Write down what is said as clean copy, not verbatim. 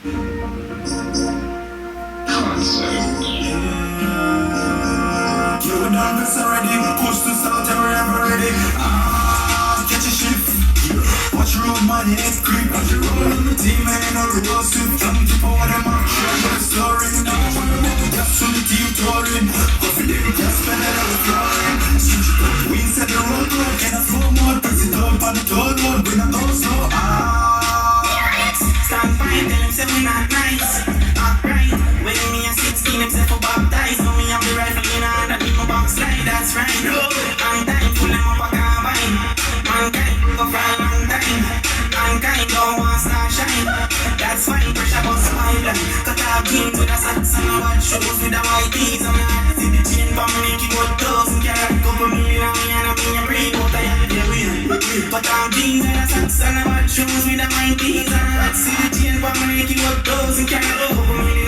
You and I'm already push to start and we're ever ready. Catch a shift. Watch your road, man, it's creep. Watch your road, team man, no real soup. Come to power them up, share the story. Now we're moving, that's on the team touring. Coffee day, just spend it out with flooring. Switch it up, we set the road, and a slow mode. Press it up on the toll road, we not go slow. Stand fine, tell him say we not nice. Alright, when me a 16, him say for baptize. Now me have the rifle in hand, that in my box slide, that's right. I'm time, pull him up a carbine. Mankind, go for a long time. Mankind don't want star shine. That's fine, pressure bust island. Cut off jeans with a socks and a white shoes with a white tees. I'm not see the chain for me, make it go dozen. Carry couple million on me and I'm in a brain, but I have the wheel. Cut off jeans and a socks and a white shoes with a white tees. I'm not see the chain for me, make it go dozen. Carry couple million